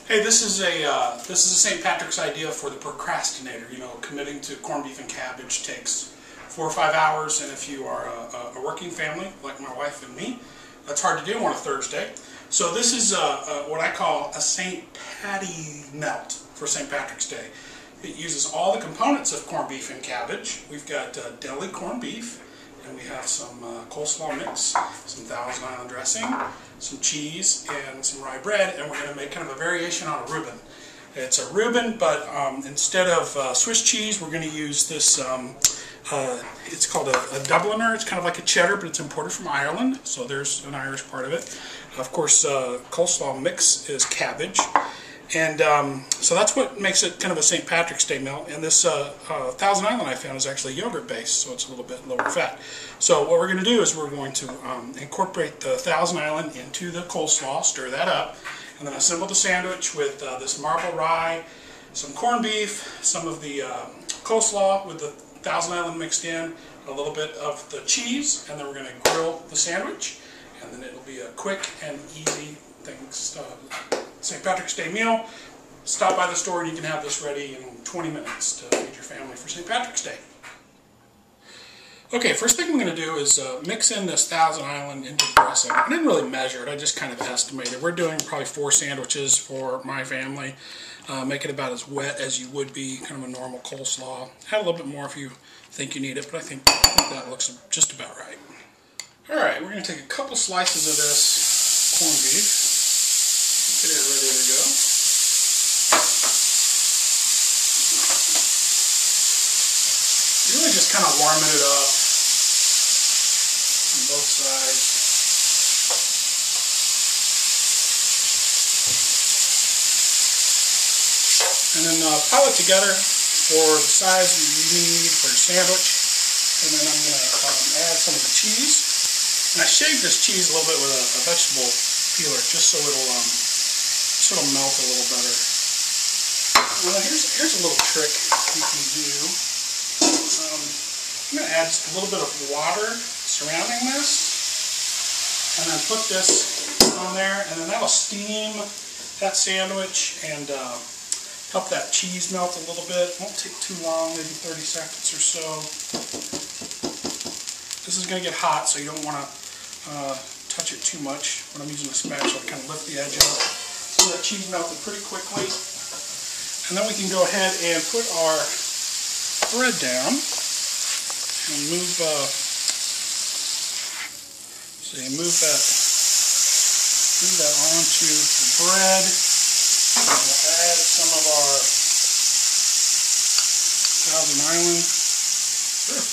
Hey, this is a St. Patrick's idea for the procrastinator. You know, committing to corned beef and cabbage takes 4 or 5 hours, and if you are a working family like my wife and me, that's hard to do on a Thursday. So this is what I call a St. Patty melt for St. Patrick's Day. It uses all the components of corned beef and cabbage. We've got deli corned beef, and we have some coleslaw mix, some Thousand Island dressing, some cheese, and some rye bread, and we're going to make kind of a variation on a Reuben. It's a Reuben, but instead of Swiss cheese, we're going to use this, it's called a Dubliner. It's kind of like a cheddar, but it's imported from Ireland, so there's an Irish part of it. Of course, coleslaw mix is cabbage. And so that's what makes it kind of a St. Patrick's Day melt. And this Thousand Island I found is actually yogurt based, so it's a little bit lower fat. So what we're going to do is we're going to incorporate the Thousand Island into the coleslaw, stir that up, and then assemble the sandwich with this marble rye, some corned beef, some of the coleslaw with the Thousand Island mixed in, a little bit of the cheese, and then we're going to grill the sandwich, and then it'll be a quick and easy St. Patrick's Day meal. Stop by the store and you can have this ready in 20 minutes to feed your family for St. Patrick's Day. Okay, first thing I'm going to do is mix in this Thousand Island into the dressing. I didn't really measure it, I just kind of estimated. We're doing probably 4 sandwiches for my family. Make it about as wet as you would be, kind of a normal coleslaw. Add a little bit more if you think you need it, but I think that looks just about right. Alright, we're going to take a couple slices of this corned beef. Get it ready to go. You're really just kind of warming it up on both sides. And then pile it together for the size that you need for your sandwich. And then I'm going to add some of the cheese. And I shaved this cheese a little bit with a vegetable peeler just so it'll melt a little better. Well, here's a little trick you can do. I'm going to add just a little bit of water surrounding this, and then put this on there, and then that'll steam that sandwich and help that cheese melt a little bit. It won't take too long, maybe 30 seconds or so. This is going to get hot, so you don't want to touch it too much. When I'm using a spatula, kind of lift the edge up. So that cheese melted pretty quickly. And then we can go ahead and put our bread down and move that onto the bread. And we'll add some of our Thousand Island. Sure.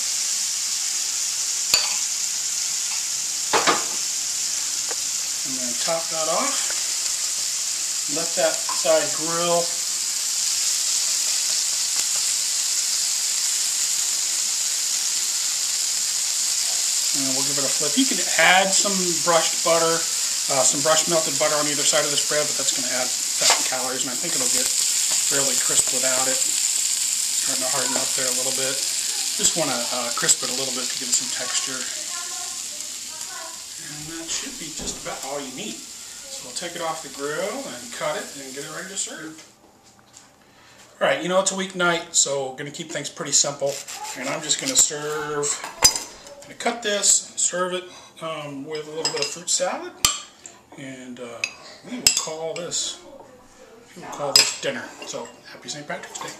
And then top that off. Let that side grill. And we'll give it a flip. You can add some brushed butter, some brushed melted butter on either side of this bread, but that's going to add fat and calories, and I think it'll get fairly crisp without it. Starting to harden up there a little bit. Just want to crisp it a little bit to give it some texture. And that should be just about all you need. So we'll take it off the grill and cut it and get it ready to serve. Alright, you know it's a weeknight, so I'm going to keep things pretty simple. And I'm just going to serve, I'm going to cut this, serve it with a little bit of fruit salad. And we will call this dinner. So, happy St. Patrick's Day.